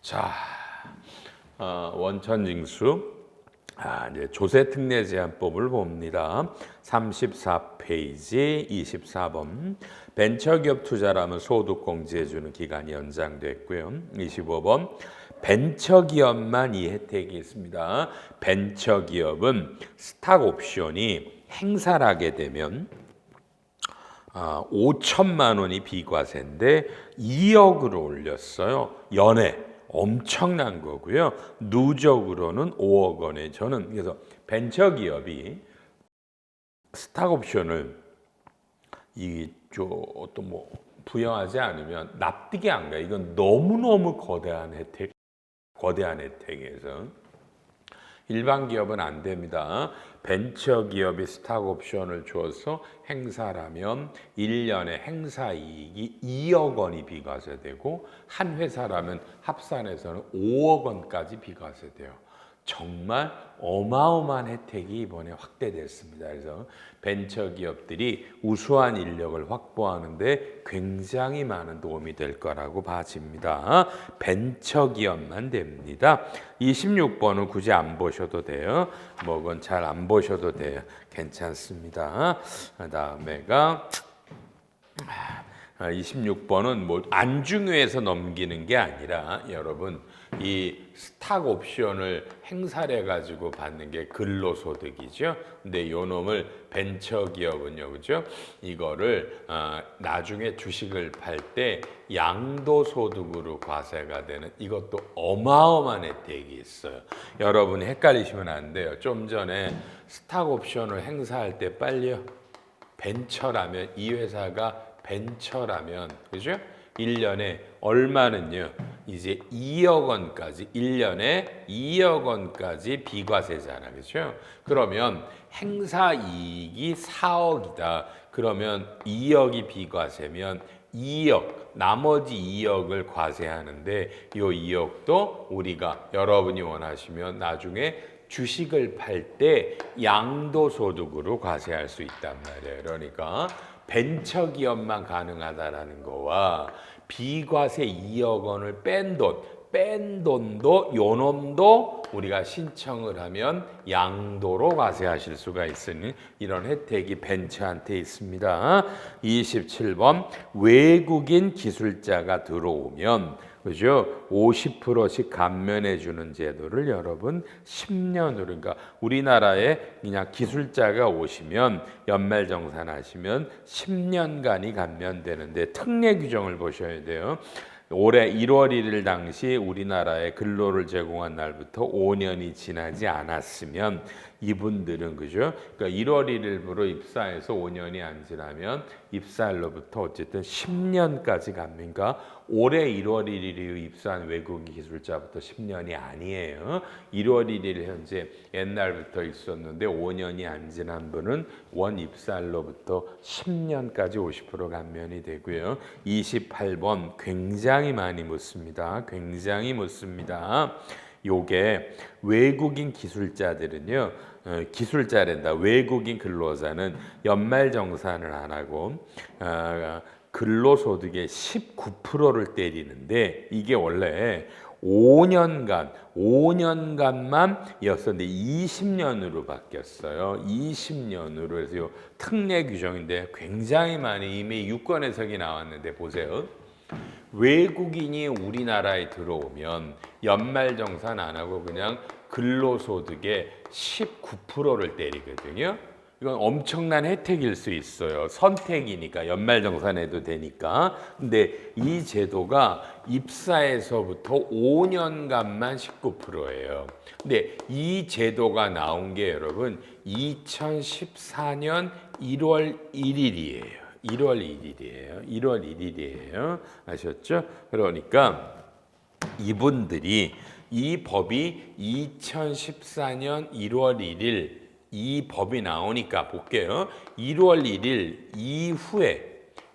자, 원천징수 이제 조세특례제한법을 봅니다. 34페이지 24번 벤처기업 투자라면 소득 공제해주는 기간이 연장됐고요. 25번 벤처기업만 이 혜택이 있습니다. 벤처기업은 스탁옵션이 행사를 하게 되면 5천만 원이 비과세인데 2억으로 올렸어요. 연회. 엄청난 거고요. 누적으로는 5억 원에 저는 그래서 벤처기업이 스탁옵션을 또 뭐 부여하지 않으면 납득이 안 가요. 이건 너무너무 거대한 혜택에서 일반 기업은 안 됩니다. 벤처기업이 스탁옵션을 줘서 행사라면 1년에 행사이익이 2억 원이 비과세되고 한 회사라면 합산해서는 5억 원까지 비과세돼요. 정말 어마어마한 혜택이 이번에 확대됐습니다. 그래서 벤처기업들이 우수한 인력을 확보하는데 굉장히 많은 도움이 될 거라고 봐집니다. 벤처기업만 됩니다. 26번은 굳이 안 보셔도 돼요. 그건 잘 안 보셔도 돼요. 괜찮습니다. 그다음에가 26번은 뭐 안중에서 넘기는 게 아니라 여러분 이 스탁 옵션을 행사를 해가지고 받는 게 근로소득이죠. 근데 요 놈을 벤처기업은요, 그죠? 이거를 나중에 주식을 팔 때 양도소득으로 과세가 되는 이것도 어마어마한 혜택이 있어요. 여러분 헷갈리시면 안 돼요. 좀 전에 스탁 옵션을 행사할 때 빨리요. 벤처라면 이 회사가 벤처라면 그죠? 1년에 얼마는요? 이제 2억 원까지 1년에 2억 원까지 비과세잖아. 그죠? 그러면 행사 이익이 4억이다. 그러면 2억이 비과세면 2억 나머지 2억을 과세하는데 이 2억도 우리가 여러분이 원하시면 나중에 주식을 팔 때 양도소득으로 과세할 수 있단 말이에요. 그러니까 벤처기업만 가능하다라는 거와 비과세 2억 원을 뺀 돈도 요 놈도 우리가 신청을 하면 양도로 과세하실 수가 있으니 이런 혜택이 벤처한테 있습니다. 27번 외국인 기술자가 들어오면 그죠? 50%씩 감면해 주는 제도를 여러분 10년으로 그러니까 우리나라에 그냥 기술자가 오시면 연말정산하시면 10년간이 감면되는데 특례 규정을 보셔야 돼요. 올해 1월 1일 당시 우리나라에 근로를 제공한 날부터 5년이 지나지 않았으면 이분들은 그죠? 그러니까 1월 1일부로 입사해서 5년이 안 지나면 입사일로부터 어쨌든 10년까지 갑니까? 올해 1월 1일 이후 입사한 외국인 기술자부터 10년이 아니에요. 1월 1일 현재 옛날부터 있었는데 5년이 안 지난 분은 원 입사일로부터 10년까지 50% 감면이 되고요. 28번 굉장히 많이 묻습니다. 굉장히 묻습니다. 요게 외국인 기술자들은요. 기술자랜다. 외국인 근로자는 연말정산을 안 하고 근로소득의 19%를 때리는데 이게 원래 5년간만 였었는데 20년으로 바뀌었어요. 20년으로 해서 특례 규정인데 굉장히 많이 이미 유권 해석이 나왔는데 보세요. 외국인이 우리나라에 들어오면 연말정산 안 하고 그냥 근로소득의 19%를 때리거든요. 이건 엄청난 혜택일 수 있어요. 선택이니까 연말정산해도 되니까. 근데 이 제도가 입사에서부터 5년간만 19%예요. 근데 이 제도가 나온 게 여러분 2014년 1월 1일이에요. 1월 1일이에요. 아셨죠? 그러니까 이분들이 이 법이 2014년 1월 1일 이 법이 나오니까 볼게요. 1월 1일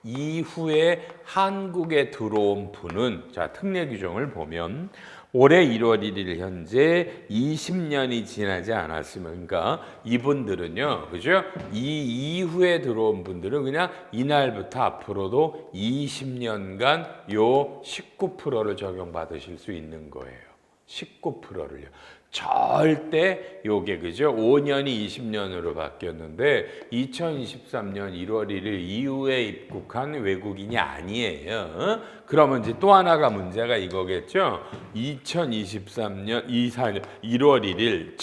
이후에 한국에 들어온 분은 자 특례 규정을 보면 올해 1월 1일 현재 20년이 지나지 않았으면, 그러니까 이분들은요, 그죠? 이 이후에 들어온 분들은 그냥 이날부터 앞으로도 20년간 요 19%를 적용받으실 수 있는 거예요. 19%를요. 절대 요게 그죠? 5년이 20년으로 바뀌었는데 2023년 1월 1일 이후에 입국한 외국인이 아니에요. 그러면 이제 또 하나가 문제가 이거겠죠? 2023년 24년 1월 1일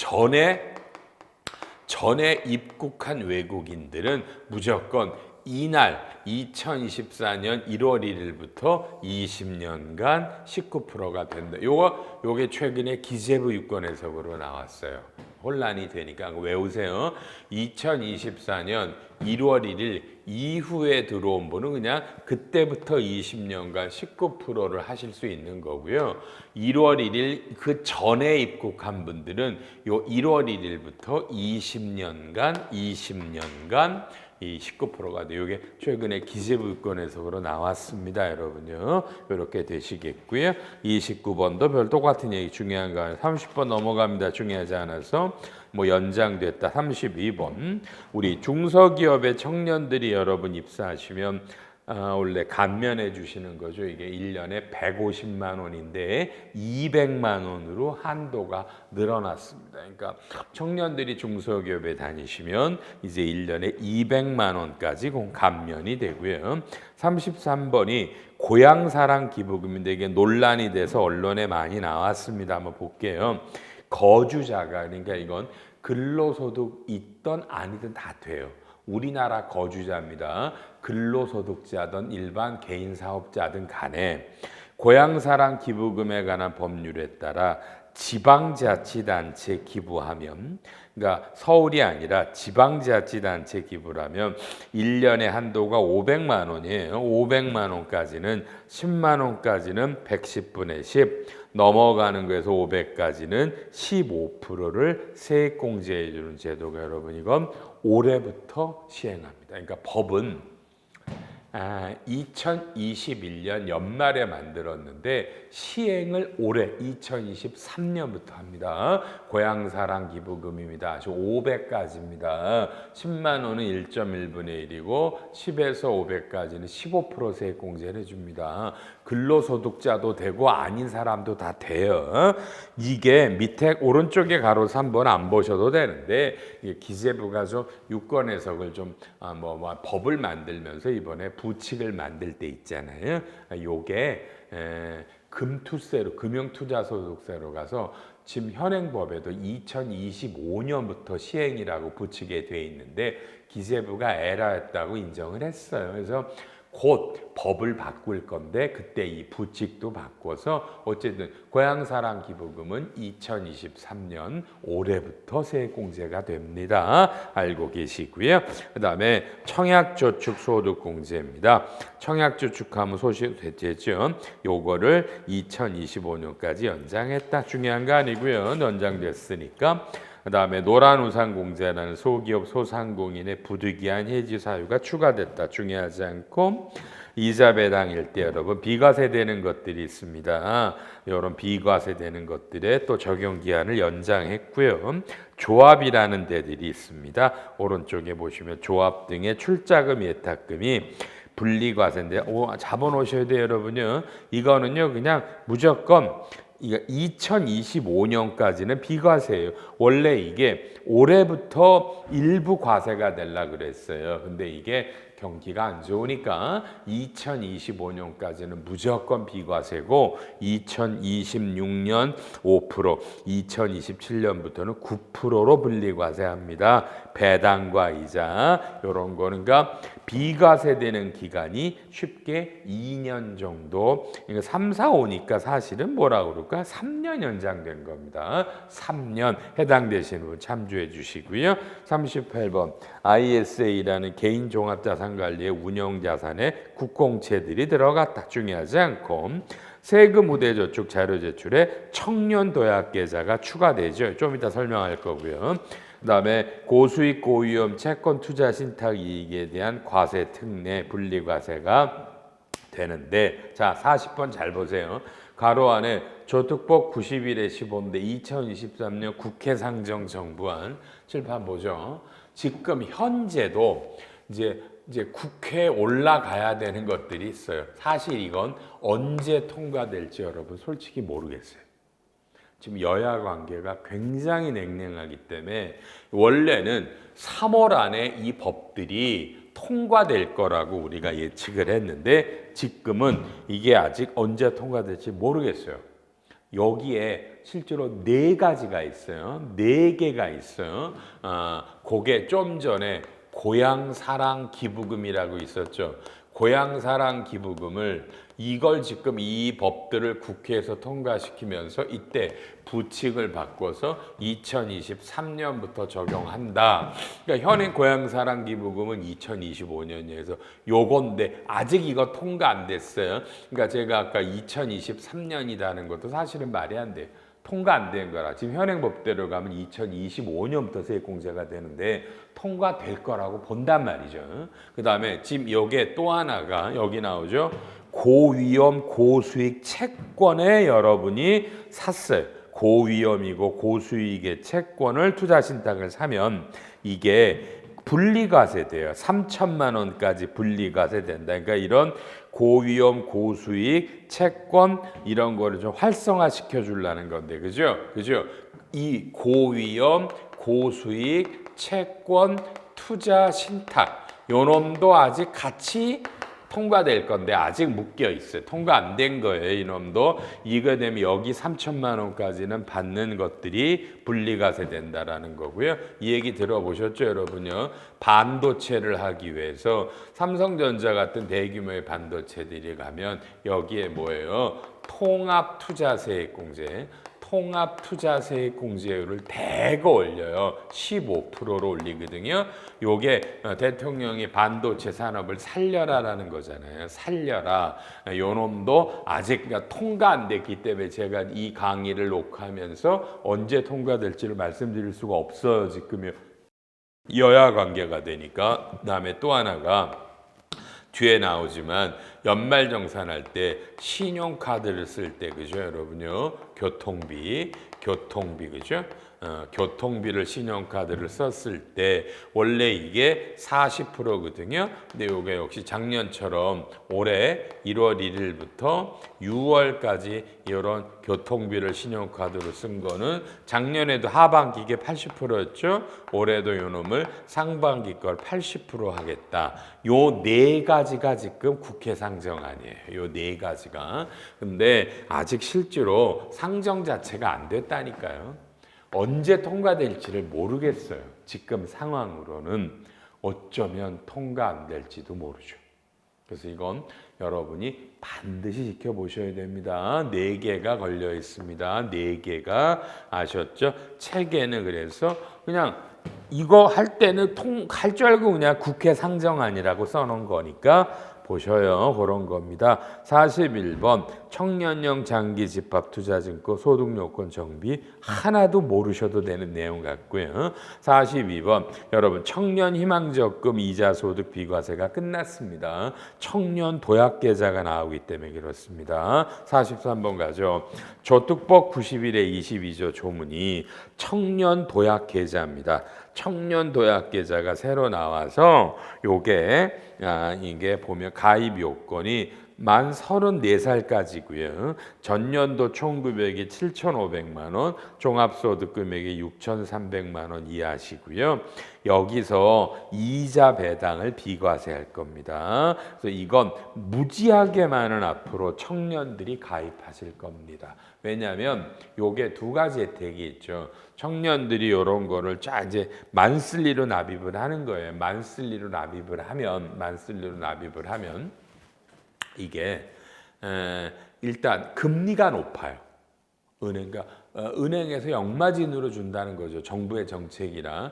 전에 입국한 외국인들은 무조건 이날 2024년 1월 1일부터 20년간 19%가 된다. 요게 최근에 기재부 유권 해석으로 나왔어요. 혼란이 되니까 외우세요. 2024년 1월 1일 이후에 들어온 분은 그냥 그때부터 20년간 19%를 하실 수 있는 거고요. 1월 1일 그 전에 입국한 분들은 요 1월 1일부터 20년간 이 19%가 돼요. 이게 최근에 기재부 유권 해석으로 나왔습니다, 여러분요. 이렇게 되시겠고요. 29번도 별 똑같은 얘기 중요한 거 30번 넘어갑니다. 중요하지 않아서 뭐 연장됐다. 32번 우리 중소기업의 청년들이 여러분 입사하시면 원래 감면해 주시는 거죠. 이게 1년에 150만 원인데 200만 원으로 한도가 늘어났습니다. 그러니까 청년들이 중소기업에 다니시면 이제 1년에 200만 원까지 감면이 되고요. 33번이 고향사랑 기부금인데 이게 논란이 돼서 언론에 많이 나왔습니다. 한번 볼게요. 거주자가 그러니까 이건 근로소득 있던 아니든 다 돼요. 우리나라 거주자입니다. 근로소득자든 일반 개인 사업자든 간에 고향사랑 기부금에 관한 법률에 따라 지방자치단체 기부하면, 그러니까 서울이 아니라 지방자치단체 기부를 하면 1년에 한도가 500만 원이에요. 500만 원까지는 10만 원까지는 110분의 10 넘어가는 거에서 500까지는 15%를 세액공제해 주는 제도가 여러분 이건 올해부터 시행합니다. 그러니까 법은 2021년 연말에 만들었는데 시행을 올해 2023년부터 합니다. 고향사랑 기부금입니다. 500까지입니다. 10만 원은 1.1분의 1이고 10에서 500까지는 15% 세액공제를 해줍니다. 근로소득자도 되고 아닌 사람도 다 돼요. 이게 밑에 오른쪽에 가로 3번 안 보셔도 되는데 기재부가 좀 유권 해석을 좀 법을 만들면서 이번에 부칙을 만들 때 있잖아요. 요게 금투세로 금융투자소득세로 가서 지금 현행법에도 2025년부터 시행이라고 부칙에 돼 있는데 기재부가 에러했다고 인정을 했어요. 그래서 곧 법을 바꿀 건데 그때 이 부칙도 바꿔서 어쨌든 고향사랑 기부금은 2023년 올해부터 세액공제가 됩니다. 알고 계시고요. 그 다음에 청약저축소득공제입니다. 청약저축하면 소득세죠. 요거를 2025년까지 연장했다. 중요한 거 아니고요. 연장됐으니까. 그 다음에 노란우산공제라는 소기업 소상공인의 부득이한 해지 사유가 추가됐다. 중요하지 않고 이자 배당일 때 여러분 비과세되는 것들이 있습니다. 이런 비과세되는 것들에 또 적용 기한을 연장했고요. 조합이라는 데들이 있습니다. 오른쪽에 보시면 조합 등의 출자금 예탁금이 분리과세인데 잡아놓으셔야 돼요, 여러분요. 이거는요 그냥 무조건 2025년까지는 비과세예요. 원래 이게 올해부터 일부 과세가 되려고 그랬어요. 근데 이게 경기가 안 좋으니까 2025년까지는 무조건 비과세고 2026년 5%, 2027년부터는 9%로 분리과세합니다. 배당과 이자 이런 거는 그러니까 비과세되는 기간이 쉽게 2년 정도, 그러니까 3, 4, 5니까 사실은 뭐라 그럴까? 3년 연장된 겁니다. 3년 해당되시는 분 참조해 주시고요. 38번 ISA라는 개인종합자산관리의 운영자산에 국공채들이 들어갔다. 중요하지 않고 세금 우대저축 자료 제출에 청년도약계좌가 추가되죠. 좀 이따 설명할 거고요. 그다음에 고수익 고위험 채권 투자 신탁 이익에 대한 과세 특례 분리과세가 되는데, 자 40번 잘 보세요. 가로 안에 조특법 91의 15인데 2023년 국회 상정 정부안 칠판 보죠. 지금 현재도 이제 국회에 올라가야 되는 것들이 있어요. 사실 이건 언제 통과될지 여러분 솔직히 모르겠어요. 지금 여야 관계가 굉장히 냉랭하기 때문에 원래는 3월 안에 이 법들이 통과될 거라고 우리가 예측을 했는데 지금은 이게 아직 언제 통과될지 모르겠어요. 여기에 실제로 4가지가 있어요. 4개가 있어요. 그게 좀 전에 고향사랑 기부금이라고 있었죠. 고향사랑 기부금을 이걸 지금 이 법들을 국회에서 통과시키면서 이때 부칙을 바꿔서 2023년부터 적용한다. 그러니까 현행 고향사랑 기부금은 2025년에서 요건데 아직 이거 통과 안 됐어요. 그러니까 제가 아까 2023년이라는 것도 사실은 말이 안 돼요. 통과 안 된 거라. 지금 현행 법대로 가면 2025년부터 세액공제가 되는데 통과될 거라고 본단 말이죠. 그 다음에 지금 여기에 또 하나가 여기 나오죠. 고위험 고수익 채권에 여러분이 샀어요. 고위험이고 고수익의 채권을 투자신탁을 사면 이게 분리과세 돼요. 3천만 원까지 분리과세 된다. 그러니까 이런 고위험 고수익 채권 이런 거를 좀 활성화 시켜 주려는 건데 그죠? 이 고위험 고수익 채권 투자 신탁 요 놈도 아직 같이 통과될 건데 아직 묶여 있어요. 통과 안 된 거예요. 이놈도 이거 되면 여기 3천만 원까지는 받는 것들이 분리과세 된다라는 거고요. 이 얘기 들어보셨죠, 여러분요? 반도체를 하기 위해서 삼성전자 같은 대규모의 반도체들이 가면 여기에 뭐예요? 통합투자세액공제. 통합투자세액공제율을 대거 올려요. 15%로 올리거든요. 요게 대통령이 반도체 산업을 살려라라는 거잖아요. 살려라. 요 놈도 아직 통과 안 됐기 때문에 제가 이 강의를 녹화하면서 언제 통과될지를 말씀드릴 수가 없어요. 지금 여야 관계가 되니까. 그다음에 또 하나가 뒤에 나오지만 연말정산할 때 신용카드를 쓸 때 그죠 여러분요 교통비 그죠 교통비를 신용카드를 썼을 때 원래 이게 40%거든요. 근데 이게 역시 작년처럼 올해 1월 1일부터 6월까지 이런 교통비를 신용카드로 쓴 거는 작년에도 하반기 이게 80%였죠. 올해도 요 놈을 상반기 걸 80% 하겠다. 요 4가지가 지금 국회 상정안이에요. 요 4가지가. 근데 아직 실제로 상정 자체가 안 됐다니까요. 언제 통과될지를 모르겠어요. 지금 상황으로는 어쩌면 통과 안 될지도 모르죠. 그래서 이건 여러분이 반드시 지켜보셔야 됩니다. 4개가 걸려 있습니다. 4개가 아셨죠? 책에는 그래서 그냥 이거 할 때는 할 줄 알고 그냥 국회 상정안이라고 써놓은 거니까 보셔요. 그런 겁니다. 41번 청년형 장기 집합 투자증권 소득요건 정비 하나도 모르셔도 되는 내용 같고요. 42번 여러분 청년 희망적금 이자 소득 비과세가 끝났습니다. 청년 도약 계좌가 나오기 때문에 그렇습니다. 43번 가죠. 조특법 91의 22조 조문이 청년 도약 계좌입니다. 청년 도약 계좌가 새로 나와서 이게 보면 가입 요건이 만 34살까지고요. 전년도 총급액이 7,500만 원, 종합소득 금액이 6,300만 원 이하시고요. 여기서 이자 배당을 비과세할 겁니다. 그래서 이건 무지하게만은 앞으로 청년들이 가입하실 겁니다. 왜냐하면 요게 2가지 혜택이 있죠. 청년들이 이런 거를 쫙 이제 만슬리로 납입을 하는 거예요. 만슬리로 납입을 하면 이게 일단 금리가 높아요. 은행에서 역마진으로 준다는 거죠. 정부의 정책이라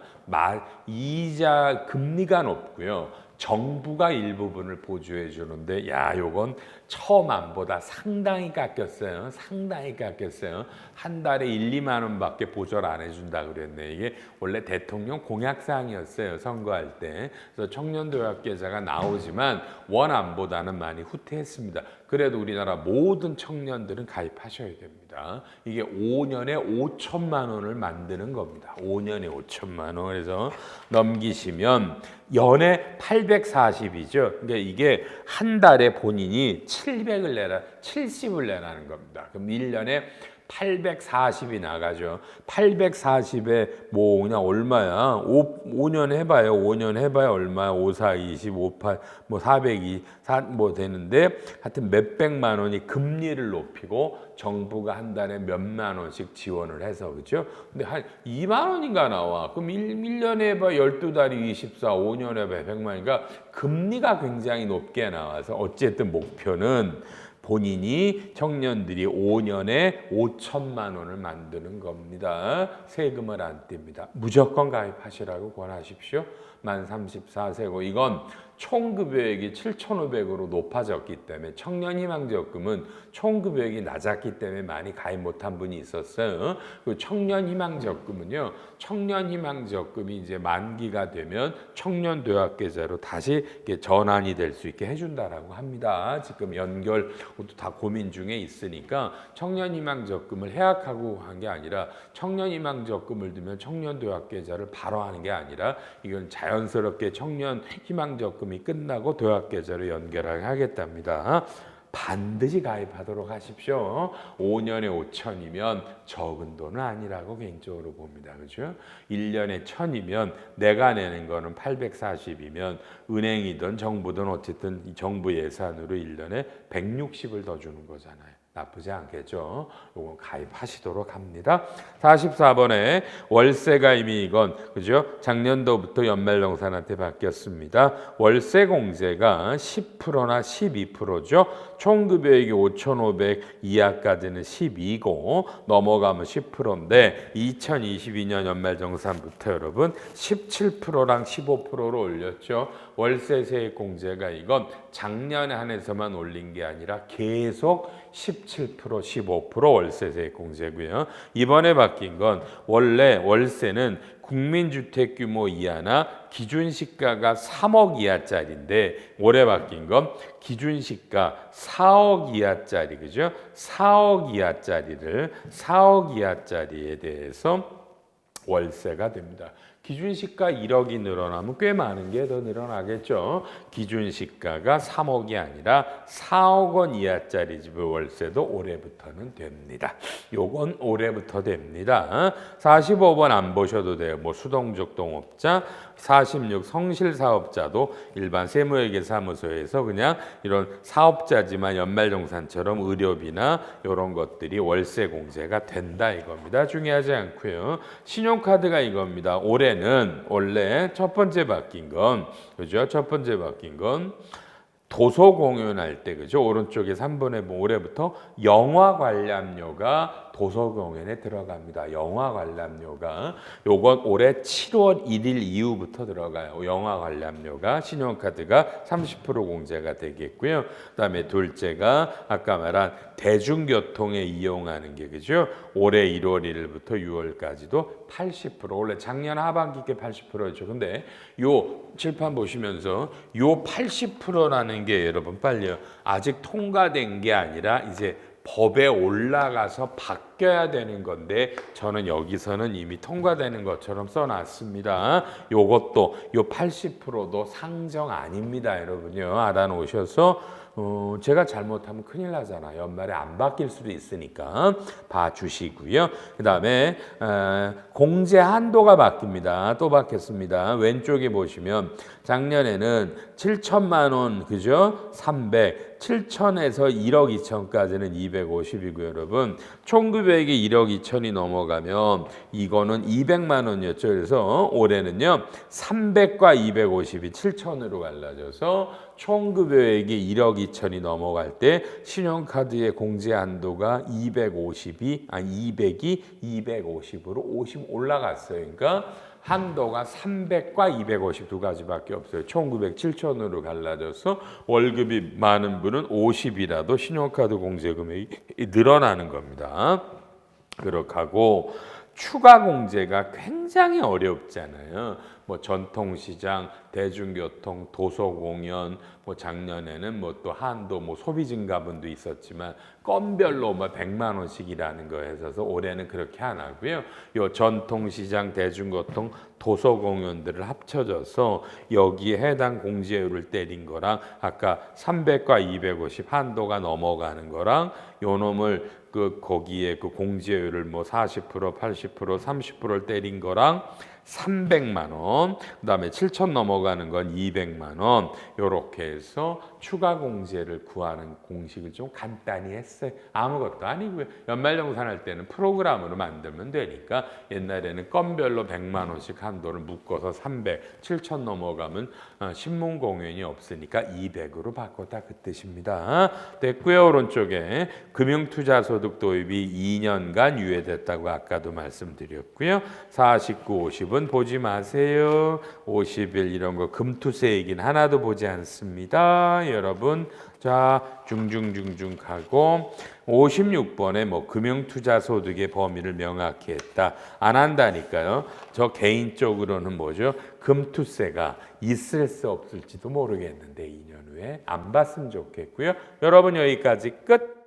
이자 금리가 높고요. 정부가 일부분을 보조해 주는데 야 요건 처음 안보다 상당히 깎였어요. 상당히 깎였어요. 한 달에 1, 2만 원밖에 보조를 안 해준다 그랬네. 이게 원래 대통령 공약사항이었어요. 선거할 때. 그래서 청년도약계좌가 나오지만 원안보다는 많이 후퇴했습니다. 그래도 우리나라 모든 청년들은 가입하셔야 됩니다. 이게 5년에 5천만 원을 만드는 겁니다. 5년에 5천만 원. 그래서 넘기시면 연에 840이죠. 그러니까 이게 한 달에 본인이 700을 내라, 70을 내라는 겁니다. 그럼 1년에 840이 나가죠. 840에 뭐 그냥 얼마야? 5년 해봐요. 5년 해봐야 얼마야? 5, 4, 20, 5, 8, 뭐 402, 4, 뭐 되는데 하여튼 몇백만 원이 금리를 높이고 정부가 한 달에 몇만 원씩 지원을 해서 그죠? 근데 한 2만 원인가 나와. 그럼 1년에 해봐 12달이 24, 5년에 해봐 100만이니까 금리가 굉장히 높게 나와서 어쨌든 목표는 본인이 청년들이 5년에 5천만 원을 만드는 겁니다. 세금을 안 뗍니다. 무조건 가입하시라고 권하십시오. 만 34세고 이건 총급여액이 7,500으로 높아졌기 때문에 청년희망적금은 총급여액이 낮았기 때문에 많이 가입 못한 분이 있었어요. 그 청년희망적금은요. 청년희망적금이 이제 만기가 되면 청년도약계좌로 다시 전환이 될 수 있게 해준다라고 합니다. 지금 연결 다 고민 중에 있으니까 청년희망적금을 해약하고 한 게 아니라 청년희망적금을 들면 청년도약계좌를 바로 하는 게 아니라 이건 자연스럽게 청년희망적금이 끝나고 도약계좌로 연결하게 하겠답니다. 반드시 가입하도록 하십시오. 5년에 5천이면 적은 돈은 아니라고 개인적으로 봅니다. 그죠? 1년에 1,000이면 내가 내는 거는 840이면 은행이든 정부든 어쨌든 정부 예산으로 1년에 160을 더 주는 거잖아요. 나쁘지 않겠죠. 요건 가입하시도록 합니다. 44번에 월세 가입이 이건 그죠? 작년도부터 연말정산한테 바뀌었습니다. 월세 공제가 10%나 12%죠. 총급여액이 5,500 이하까지는 12고 넘어가면 10%인데 2022년 연말정산부터 여러분 17%랑 15%로 올렸죠. 월세 세액 공제가 이건 작년에 한해서만 올린 게 아니라 계속 17%, 15% 월세 세액 공제고요. 이번에 바뀐 건 원래 월세는 국민주택 규모 이하나 기준시가가 3억 이하짜리인데 올해 바뀐 건 기준시가 4억 이하짜리 그죠? 4억 이하짜리에 대해서 월세가 됩니다. 기준시가 1억이 늘어나면 꽤 많은 게 더 늘어나겠죠. 기준시가가 3억이 아니라 4억 원 이하짜리 집의 월세도 올해부터는 됩니다. 요건 올해부터 됩니다. 45번 안 보셔도 돼요. 뭐 수동적 동업자, 46 성실사업자도 일반 세무회계사무소에서 그냥 이런 사업자지만 연말정산처럼 의료비나 이런 것들이 월세 공제가 된다 이겁니다. 중요하지 않고요. 신용카드가 이겁니다. 올해는 원래 첫 번째 바뀐 건 그죠? 첫 번째 바뀐 건 도서 공연할 때 그죠? 오른쪽에 3번에 보면 올해부터 영화 관람료가 도서 공연에 들어갑니다. 영화 관람료가 요건 올해 7월 1일 이후부터 들어가요. 영화 관람료가 신용카드가 30% 공제가 되겠고요. 그다음에 둘째가 아까 말한 대중교통에 이용하는 게 그죠? 올해 1월 1일부터 6월까지도 80% 원래 작년 하반기께 80%였죠. 근데 요 칠판 보시면서 요 80%라는 게 여러분 빨리요. 아직 통과된 게 아니라 이제 법에 올라가서 바뀌어야 되는 건데 저는 여기서는 이미 통과되는 것처럼 써놨습니다. 요것도 요 80%도 상정 아닙니다. 여러분요. 알아놓으셔서 제가 잘못하면 큰일 나잖아요. 연말에 안 바뀔 수도 있으니까 봐주시고요. 그 다음에 공제 한도가 바뀝니다. 또 바뀌었습니다. 왼쪽에 보시면 작년에는 7천만 원 그죠? 300 7천에서 1억 2천까지는 250이고요, 여러분. 총급여액이 1억 2천이 넘어가면 이거는 200만 원이었죠. 그래서 올해는요, 300과 250이 7천으로 갈라져서 총 급여액이 1억 2천이 넘어갈 때 신용카드의 공제 한도가 200이 250으로 50 올라갔어요. 그러니까 한도가 300과 250 두 가지밖에 없어요. 총 907천으로 갈라져서 월급이 많은 분은 50이라도 신용카드 공제 금액이 늘어나는 겁니다. 그렇게 하고 추가 공제가 굉장히 어렵잖아요. 뭐 전통시장, 대중교통, 도서공연, 뭐 작년에는 뭐 또 한도 뭐 소비증가분도 있었지만 건별로 뭐 100만 원씩이라는 거에 있어서 올해는 그렇게 안 하고요. 요 전통시장, 대중교통, 도서공연들을 합쳐져서 여기에 해당 공제율을 때린 거랑 아까 300과 250 한도가 넘어가는 거랑 요 놈을 거기에 그 공제율을 뭐 40%, 80%, 30%를 때린 거랑 300만 원, 그다음에 7천 넘어가는 건 200만 원. 요렇게 해서 추가 공제를 구하는 공식을 좀 간단히 했어요. 아무것도 아니고요. 연말정산할 때는 프로그램으로 만들면 되니까 옛날에는 건별로 100만 원씩 한도를 묶어서 300, 7천 넘어가면 신문 공연이 없으니까 200으로 바꿨다 그 뜻입니다. 됐고요. 오른쪽에 금융투자소득 도입이 2년간 유예됐다고 아까도 말씀드렸고요. 49, 50은 보지 마세요. 50일 이런 거 금투세이긴 하나도 보지 않습니다. 여러분 자 중중중중 가고 56번에 뭐 금융투자소득의 범위를 명확히 했다. 안 한다니까요. 저 개인적으로는 뭐죠? 금투세가 있을지 없을지도 모르겠는데 2년 후에 안 봤으면 좋겠고요. 여러분 여기까지 끝.